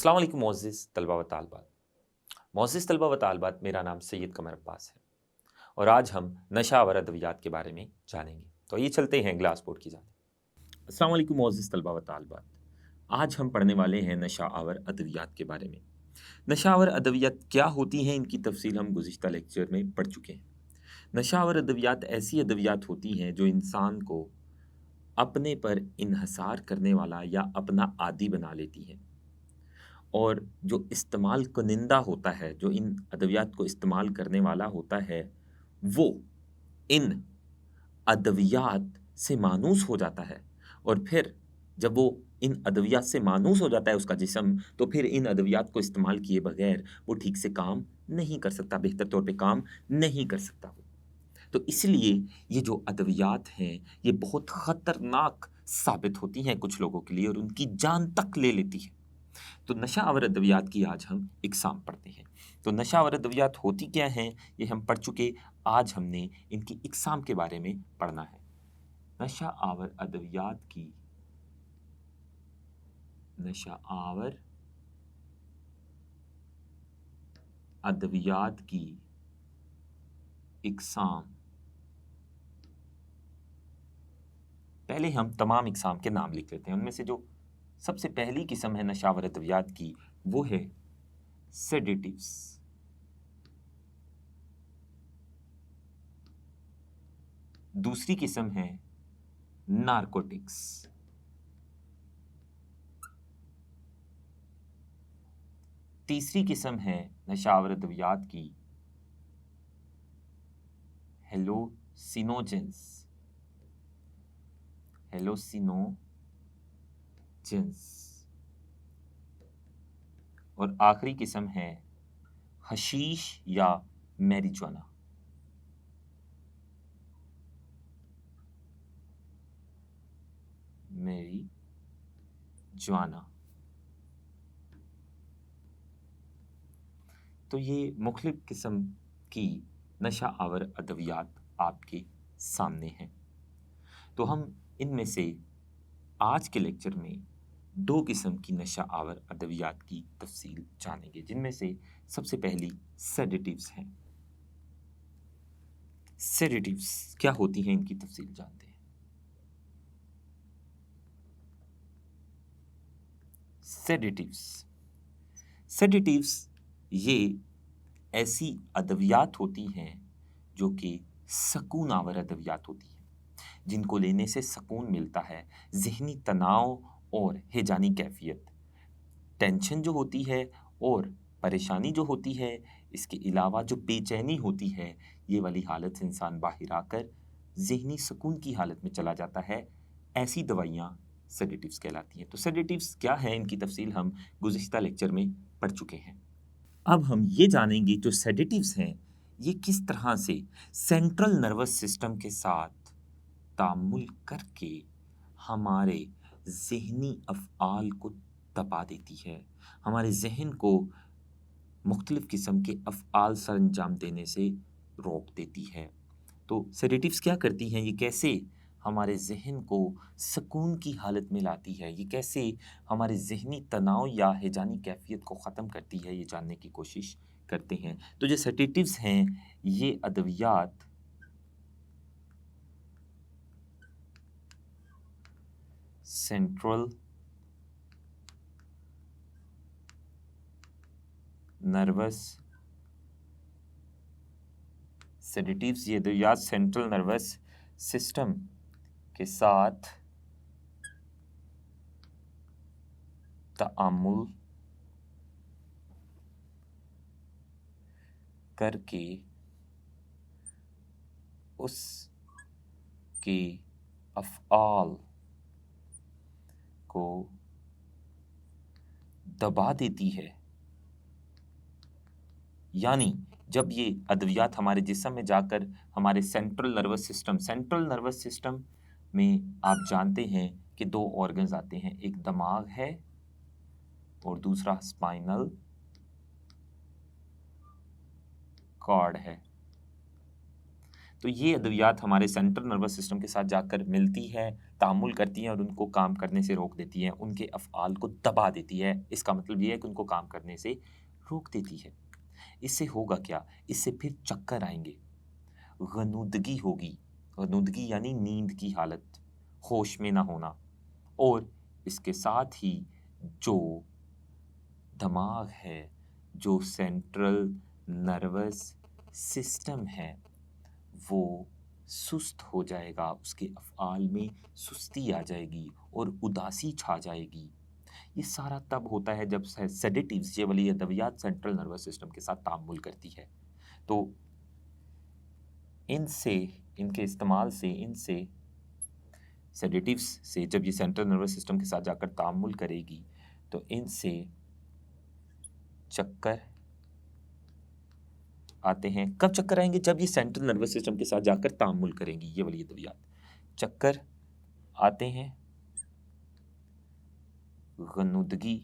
अस्सलाम वालेकुम मोअज़्ज़िज़ तलबा व तालिबात। मोअज़्ज़िज़ तलबा व तालिबात, मेरा नाम सैयद कमर अब्बास है और आज हम नशा आवर अद्वियात के बारे में जानेंगे। तो आइए चलते हैं ग्लास बोर्ड की जानिब। अस्सलाम वालेकुम मोअज़्ज़िज़ तलबा व तालिबात। आज हम पढ़ने वाले हैं नशा आवर अद्वियात के बारे में। नशा आवर अद्वियात क्या होती हैं, इनकी तफ़सील हम गुज़िश्ता लेक्चर में पढ़ चुके हैं। नशा आवर अद्वियात ऐसी अद्वियात होती हैं जो इंसान को अपने पर इन्हसार करने वाला या अपना आदी बना लेती हैं। और जो इस्तेमाल कुनिंदा होता है, जो इन अद्वियात को इस्तेमाल करने वाला होता है, वो इन अद्वियात से मानूस हो जाता है और फिर जब वो इन अद्वियात से मानूस हो जाता है उसका जिस्म, तो फिर इन अद्वियात को इस्तेमाल किए बगैर वो ठीक से काम नहीं कर सकता, बेहतर तौर पे काम नहीं कर सकता वो। तो इसलिए ये जो अद्वियात हैं, ये बहुत खतरनाक साबित होती हैं कुछ लोगों के लिए और उनकी जान तक ले लेती हैं। तो नशा आवर अद्वियात की आज हम इकसाम पढ़ते हैं। तो नशा आवर अद्वियात होती क्या हैं, ये हम पढ़ चुके। आज हमने इनकी इकसाम के बारे में पढ़ना है। नशा आवर अद्वियात की नशा आवर अद्वियात की इकसाम। पहले हम तमाम इकसाम के नाम लिख लेते हैं। उनमें से जो सबसे पहली किस्म है नशा आवर अद्वियात की, वो है सेडेटिव्स। दूसरी किस्म है नारकोटिक्स। तीसरी किस्म है नशा आवर अद्वियात की हेलोसिनोजेंस। और आखिरी किस्म है हशीश या मैरिजुआना। तो ये मुख्तलिफ किस्म की नशा आवर अद्वियात आपके सामने हैं। तो हम इनमें से आज के लेक्चर में दो किस्म की नशा आवर अद्वियात की तफसील जानेंगे, जिनमें से सबसे पहली सेडेटिव्स हैं। सेडेटिव्स क्या होती हैं, इनकी तफसील जानते हैं। सेडेटिव्स सेडेटिव्स ये ऐसी अद्वियात होती हैं जो कि सकून आवर अद्वियात होती हैं, जिनको लेने से सकून मिलता है। ज़हनी तनाव और हेजानी कैफियत, टेंशन जो होती है और परेशानी जो होती है, इसके अलावा जो बेचैनी होती है, ये वाली हालत से इंसान बाहर आकर ज़हनी सुकून की हालत में चला जाता है। ऐसी दवाइयाँ सेडेटिव्स कहलाती हैं। तो सेडेटिव्स क्या हैं, इनकी तफसील हम गुज़िश्ता लेक्चर में पढ़ चुके हैं। अब हम ये जानेंगे जो सेडेटिव्स हैं, ये किस तरह से सेंट्रल नर्वस सिस्टम के साथ तामुल करके हमारे ज़हनी अफ़आल को दबा देती है, हमारे ज़हन को मुख्तलिफ़ किस्म के अफ़आल सरअंजाम देने से रोक देती है। तो सेडेटिव्स क्या करती हैं, ये कैसे हमारे ज़हन को सुकून की हालत में लाती है, ये कैसे हमारे ज़हनी तनाव या हेजानी कैफियत को ख़त्म करती है, ये जानने की कोशिश करते हैं। तो जो सेडेटिव्स हैं, ये अद्वियात सेंट्रल नर्वस सेडेटिव्स ये अद्वियात सेंट्रल नर्वस सिस्टम के साथ तामुल करके उसके अफ़आल को दबा देती है। यानी जब ये अद्वियात हमारे जिस्म में जाकर हमारे सेंट्रल नर्वस सिस्टम में आप जानते हैं कि दो ऑर्गन्स आते हैं, एक दिमाग है और दूसरा स्पाइनल कॉर्ड है। तो ये अद्वियात हमारे सेंट्रल नर्वस सिस्टम के साथ जाकर मिलती है, तामुल करती हैं और उनको काम करने से रोक देती हैं, उनके अफ़आल को दबा देती है। इसका मतलब ये है कि उनको काम करने से रोक देती है। इससे होगा क्या? इससे फिर चक्कर आएँगे, ग़नूदगी होगी। ग़नूदगी यानी नींद की हालत, होश में ना होना, और इसके साथ ही जो दिमाग है, जो सेंट्रल नर्वस सिस्टम है, वो सुस्त हो जाएगा, उसके अफ़आल में सुस्ती आ जाएगी और उदासी छा जाएगी। ये सारा तब होता है जब सेडेटिव्स, ये वाली अद्वियात सेंट्रल नर्वस सिस्टम के साथ तामुल करती है। तो इनसे, इनके इस्तेमाल से, इनसे सेडेटिव्स से जब ये सेंट्रल नर्वस सिस्टम के साथ जाकर तामुल करेगी, तो इनसे चक्कर आते हैं। कब चक्कर आएंगे? जब ये सेंट्रल नर्वस सिस्टम के साथ जाकर तामुल करेंगी, ये वाली अद्वियात। चक्कर आते हैं, ग़नूदगी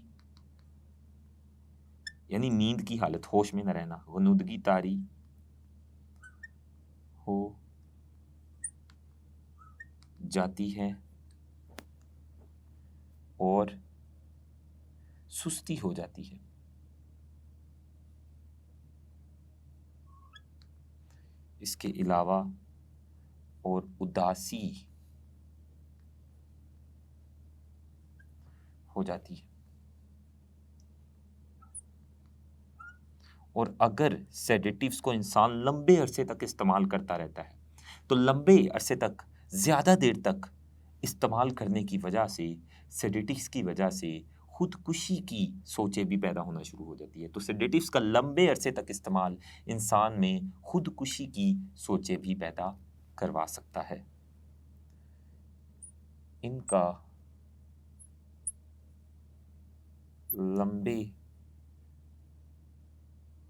यानी नींद की हालत, होश में न रहना, ग़नूदगी तारी हो जाती है और सुस्ती हो जाती है। इसके अलावा और उदासी हो जाती है। और अगर सेडेटिव्स को इंसान लंबे अरसे तक इस्तेमाल करता रहता है, तो लंबे अरसे तक, ज़्यादा देर तक इस्तेमाल करने की वजह से, सेडेटिव्स की वजह से खुदकुशी की सोचें भी पैदा होना शुरू हो जाती है। तो सेडेटिव्स का लंबे अरसे तक इस्तेमाल इंसान में खुदकुशी की सोचें भी पैदा करवा सकता है। इनका लंबे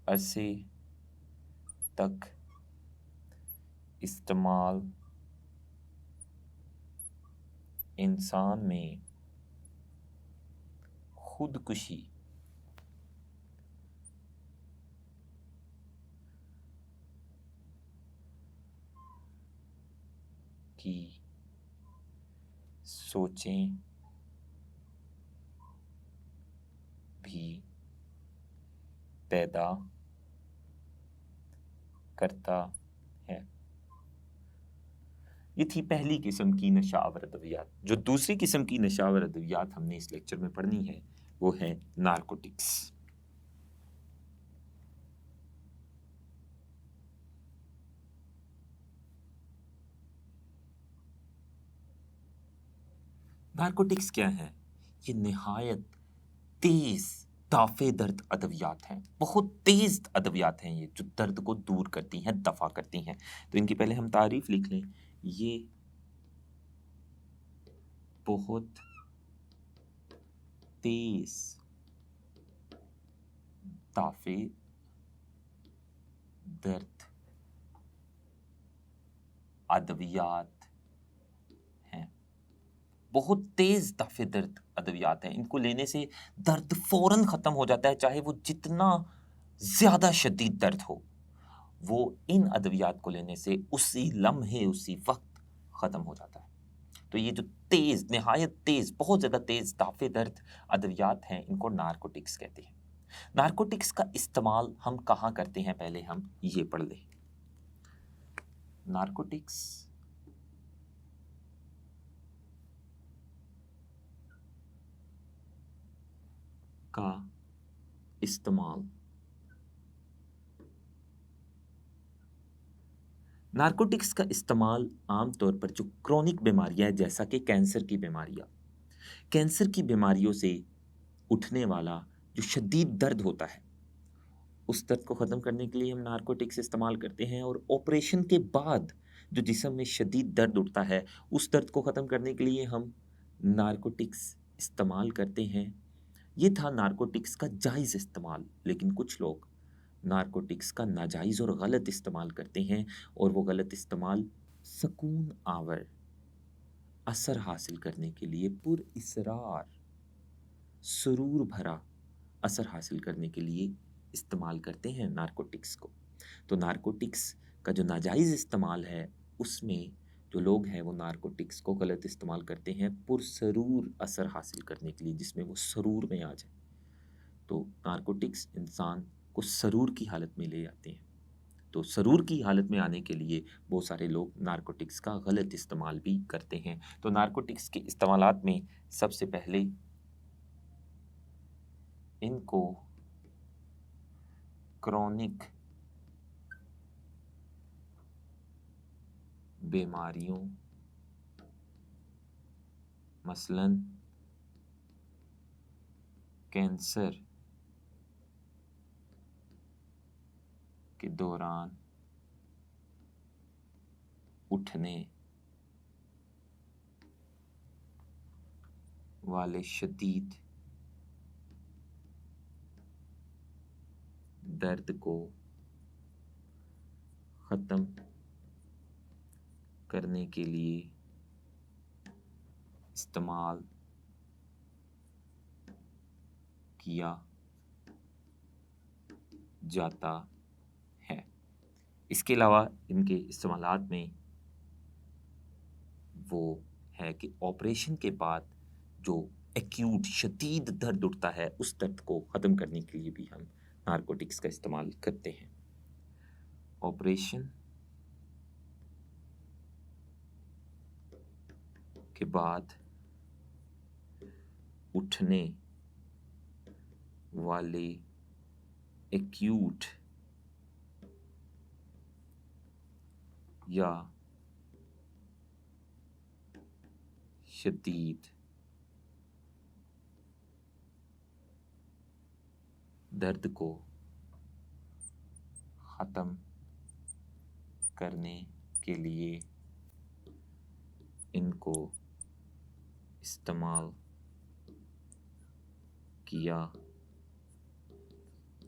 अरसे तक इस्तेमाल इंसान में खुदकुशी की सोचें भी पैदा करता है। ये थी पहली किस्म की नशावर अद्वियात। जो दूसरी किस्म की नशावर अद्वियात हमने इस लेक्चर में पढ़नी है, वो है नारकोटिक्स। नारकोटिक्स क्या है? ये निहायत तेज दाफे दर्द अद्वियात हैं, बहुत तेज अद्वियात हैं ये, जो दर्द को दूर करती हैं, दफा करती हैं। तो इनकी पहले हम तारीफ लिख लें। ये बहुत तेज दाफे दर्द अद्वियात हैं, बहुत तेज दाफे दर्द अद्वियात हैं। इनको लेने से दर्द फौरन खत्म हो जाता है, चाहे वो जितना ज्यादा शदीद दर्द हो, वो इन अद्वियात को लेने से उसी लम्हे, उसी वक्त खत्म हो जाता है। तो ये जो तेज, निहायत तेज, बहुत ज्यादा तेज दाफे दर्द अद्वियात हैं, इनको नारकोटिक्स कहते हैं। नारकोटिक्स का इस्तेमाल हम कहाँ करते हैं, पहले हम ये पढ़ लें। नारकोटिक्स का इस्तेमाल, नारकोटिक्स का इस्तेमाल आमतौर पर जो क्रोनिक बीमारियां हैं, जैसा कि कैंसर की बीमारियां, कैंसर की बीमारियों से उठने वाला जो शदीद दर्द होता है, उस दर्द को ख़त्म करने के लिए हम नारकोटिक्स इस्तेमाल करते हैं। और ऑपरेशन के बाद जो जिस्म में शदीद दर्द उठता है, उस दर्द को ख़त्म करने के लिए हम नारकोटिक्स इस्तेमाल करते हैं। ये था नारकोटिक्स का जायज़ इस्तेमाल। लेकिन कुछ लोग नारकोटिक्स का नाजायज़ और गलत इस्तेमाल करते हैं, और वो गलत इस्तेमाल सकून आवर असर हासिल करने के लिए, पुरइसरार सुरूर भरा असर हासिल करने के लिए इस्तेमाल करते हैं नारकोटिक्स को। तो नारकोटिक्स का जो नाजायज़ इस्तेमाल है, उसमें जो लोग हैं वो नारकोटिक्स को गलत इस्तेमाल करते हैं पुरसरूर असर हासिल करने के लिए, जिसमें वो सरूर में आ जाए। तो नारकोटिक्स इंसान को सरूर की हालत में ले आते हैं। तो सरूर की हालत में आने के लिए बहुत सारे लोग नारकोटिक्स का गलत इस्तेमाल भी करते हैं। तो नारकोटिक्स के इस्तेमालात में सबसे पहले इनको क्रॉनिक बीमारियों मसलन कैंसर के दौरान उठने वाले शदीद दर्द को ख़त्म करने के लिए इस्तेमाल किया जाता है। इसके अलावा इनके इस्तेमालात में वो है कि ऑपरेशन के बाद जो एक्यूट शदीद दर्द उठता है, उस दर्द को ख़त्म करने के लिए भी हम नारकोटिक्स का इस्तेमाल करते हैं। ऑपरेशन के बाद उठने वाले एक्यूट या शदीद दर्द को ख़त्म करने के लिए इनको इस्तेमाल किया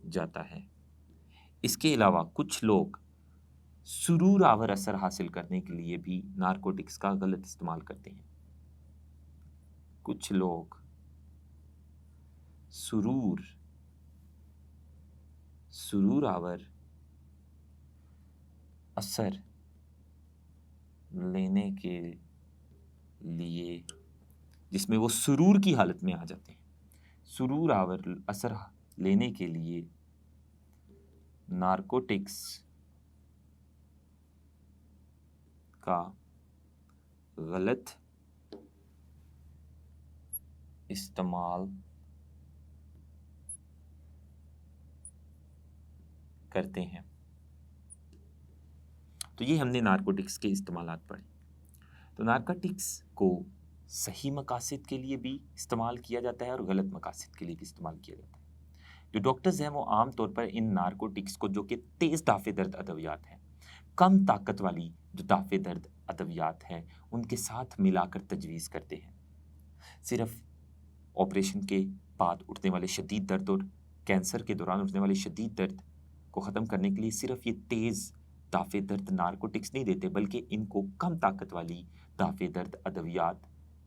जाता है। इसके अलावा कुछ लोग सुरूर आवर असर हासिल करने के लिए भी नारकोटिक्स का गलत इस्तेमाल करते हैं। कुछ लोग सुरूर आवर असर लेने के लिए, जिसमें वो सुरूर की हालत में आ जाते हैं, सुरूर आवर असर लेने के लिए नारकोटिक्स का गलत इस्तेमाल करते हैं। तो ये हमने नारकोटिक्स के इस्तेमालात पढ़े। तो नारकोटिक्स को सही मकासद के लिए भी इस्तेमाल किया जाता है और गलत मकासद के लिए भी इस्तेमाल किया जाता है। जो डॉक्टर्स हैं वो आम तौर पर इन नारकोटिक्स को, जो कि तेज़ दाफे दर्द अद्वियात हैं, कम ताकत वाली जो दाफे दर्द अद्वियात हैं, उनके साथ मिलाकर तजवीज़ करते हैं। सिर्फ ऑपरेशन के बाद उठने वाले शदीद दर्द और कैंसर के दौरान उठने वाले शदीद दर्द को ख़त्म करने के लिए सिर्फ ये तेज़ दाफे दर्द नारकोटिक्स नहीं देते, बल्कि इनको कम ताकत वाली दाफे दर्द अद्वियात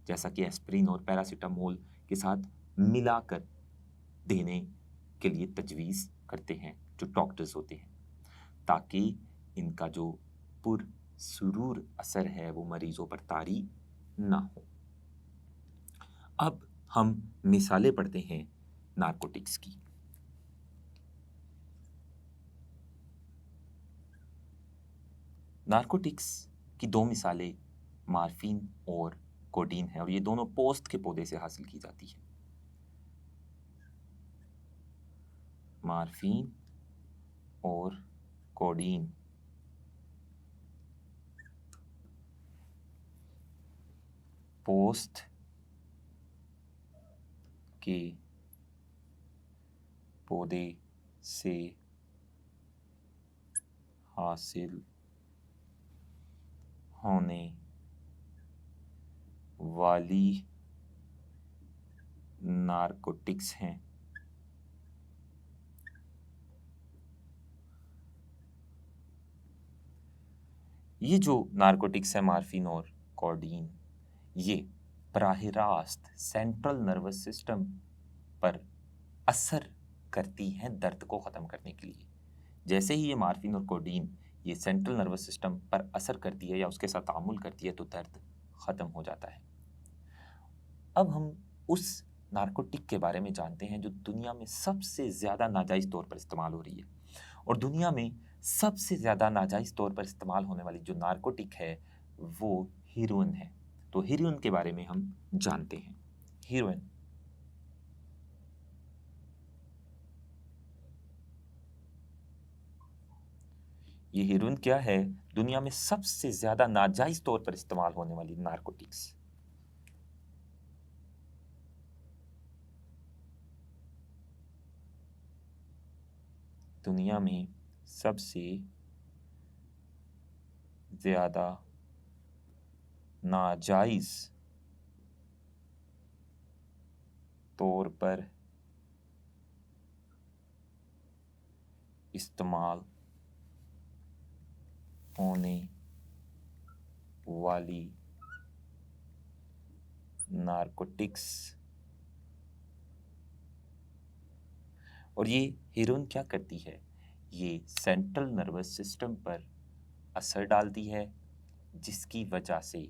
जैसा कि एस्प्रिन और पैरासीटामोल के साथ मिलाकर देने के लिए तजवीज़ करते हैं जो डॉक्टर्स होते हैं, ताकि इनका जो पुरसुरूर असर है वो मरीजों पर तारी ना हो। अब हम मिसालें पढ़ते हैं नारकोटिक्स की। नारकोटिक्स की दो मिसालें मार्फिन और कोडीन है, और ये दोनों पोस्त के पौधे से हासिल की जाती है। मार्फिन और कोडीन पोस्त के पौधे से हासिल होने वाली नारकोटिक्स हैं। ये जो नारकोटिक्स है मार्फिन और कोडीन, ये बराह रास्त सेंट्रल नर्वस सिस्टम पर असर करती हैं दर्द को ख़त्म करने के लिए। जैसे ही ये मार्फिन और कोडीन ये सेंट्रल नर्वस सिस्टम पर असर करती है या उसके साथ तामुल करती है तो दर्द ख़त्म हो जाता है। अब हम उस नारकोटिक के बारे में जानते हैं जो दुनिया में सबसे ज़्यादा नाजायज़ तौर पर इस्तेमाल हो रही है, और दुनिया में सबसे ज़्यादा नाजायज़ तौर पर इस्तेमाल होने वाली जो नारकोटिक है वो हीरोइन है। तो हीरोइन के बारे में हम जानते हैं। हीरोइन ये हीरोइन क्या है? दुनिया में सबसे ज़्यादा नाजायज़ तौर पर इस्तेमाल होने वाली नारकोटिक्स। दुनिया में सबसे ज़्यादा नाजायज़ तौर पर इस्तेमाल होने वाली नारकोटिक्स। और ये हीरोइन क्या करती है? ये सेंट्रल नर्वस सिस्टम पर असर डालती है, जिसकी वजह से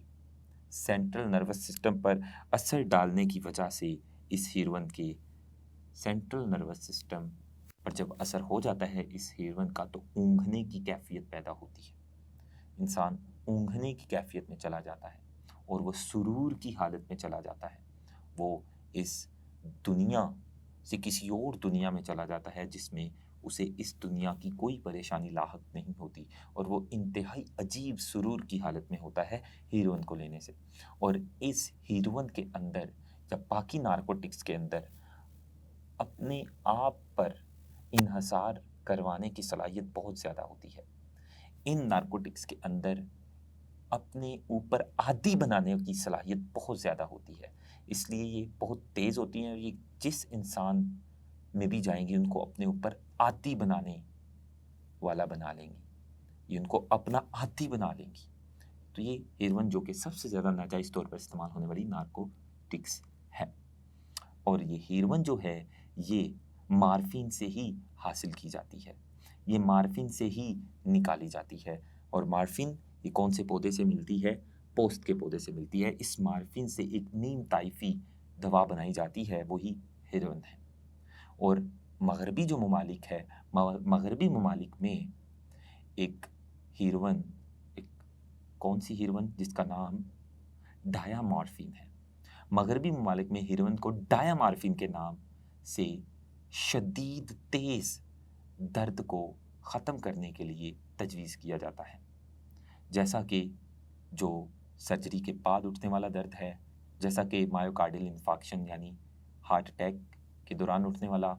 सेंट्रल नर्वस सिस्टम पर असर डालने की वजह से इस हीरोइन के सेंट्रल नर्वस सिस्टम पर जब असर हो जाता है इस हीरोइन का, तो ऊँघने की कैफियत पैदा होती है। इंसान ऊँघने की कैफियत में चला जाता है और वो सुरूर की हालत में चला जाता है। वो इस दुनिया से किसी और दुनिया में चला जाता है जिसमें उसे इस दुनिया की कोई परेशानी लाहक नहीं होती, और वो इंतहाई अजीब सुरूर की हालत में होता है हीरोइन को लेने से। और इस हीरोइन के अंदर या बाकी नारकोटिक्स के अंदर अपने आप पर इन्हसार करवाने की सलाहियत बहुत ज़्यादा होती है। इन नारकोटिक्स के अंदर अपने ऊपर आदी बनाने की सलाहियत बहुत ज़्यादा होती है, इसलिए ये बहुत तेज़ होती हैं और ये जिस इंसान में भी जाएंगी उनको अपने ऊपर आदी बनाने वाला बना लेंगी, ये उनको अपना आदी बना लेंगी। तो ये हेरोइन जो कि सबसे ज़्यादा नाजायज़ तौर पर इस्तेमाल होने वाली नारकोटिक्स है, और ये हेरोइन जो है ये मार्फिन से ही हासिल की जाती है, ये मार्फिन से ही निकाली जाती है। और मार्फिन ये कौन से पौधे से मिलती है? पोस्त के पौधे से मिलती है। इस मार्फिन से एक नीम ताइफी दवा बनाई जाती है, वही हेरोइन है। और मगरबी जो ममालिक है, मगरबी ममालिक में एक हेरोइन, एक कौन सी हेरोइन जिसका नाम डायामॉर्फिन है। मगरबी ममालिक में हेरोइन को डायामॉर्फिन के नाम से शदीद तेज़ दर्द को ख़त्म करने के लिए तजवीज़ किया जाता है, जैसा कि जो सर्जरी के बाद उठने वाला दर्द है, जैसा कि मायोकार्डियल इन्फार्क्शन यानी हार्ट अटैक के दौरान उठने वाला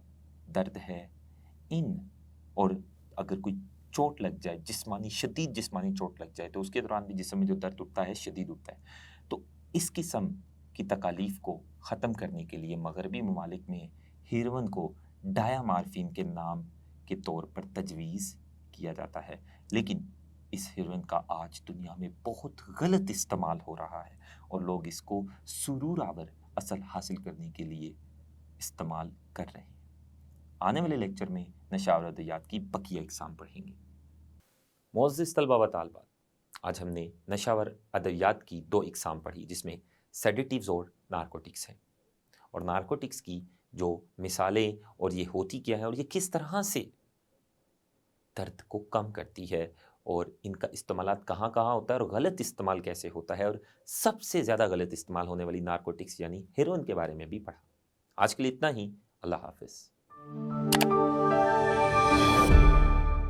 दर्द है। इन और अगर कोई चोट लग जाए, जिस्मानी शदीद जिस्मानी चोट लग जाए, तो उसके दौरान भी जिस्म में जो दर्द उठता है शदीद उठता है। तो इस किस्म की तकालीफ को ख़त्म करने के लिए मगरबी ममालिक में हेरोइन को डायामॉर्फिन के नाम के तौर पर तजवीज़ किया जाता है। लेकिन इस हेरोइन का आज दुनिया में बहुत गलत इस्तेमाल हो रहा है और लोग इसको सुरूर आवर असल हासिल करने के लिए इस्तेमाल कर रहे हैं। आने वाले लेक्चर में नशा और अद्वियात की बकिया इकसाम पढ़ेंगे। मोअज़्ज़िज़ तलबा व तालिबात, आज हमने नशा और अद्वियात की 2 इकसाम पढ़ी, जिसमें सेडेटिव्स और नारकोटिक्स हैं, और नारकोटिक्स की जो मिसालें और ये होती क्या है और ये किस तरह से दर्द को कम करती है, और इनका इस्तेमालात कहाँ कहाँ होता है और गलत इस्तेमाल कैसे होता है, और सबसे ज़्यादा गलत इस्तेमाल होने वाली नारकोटिक्स यानी हेरोइन के बारे में भी पढ़ा। आज के लिए इतना ही। अल्लाह हाफ़िज़।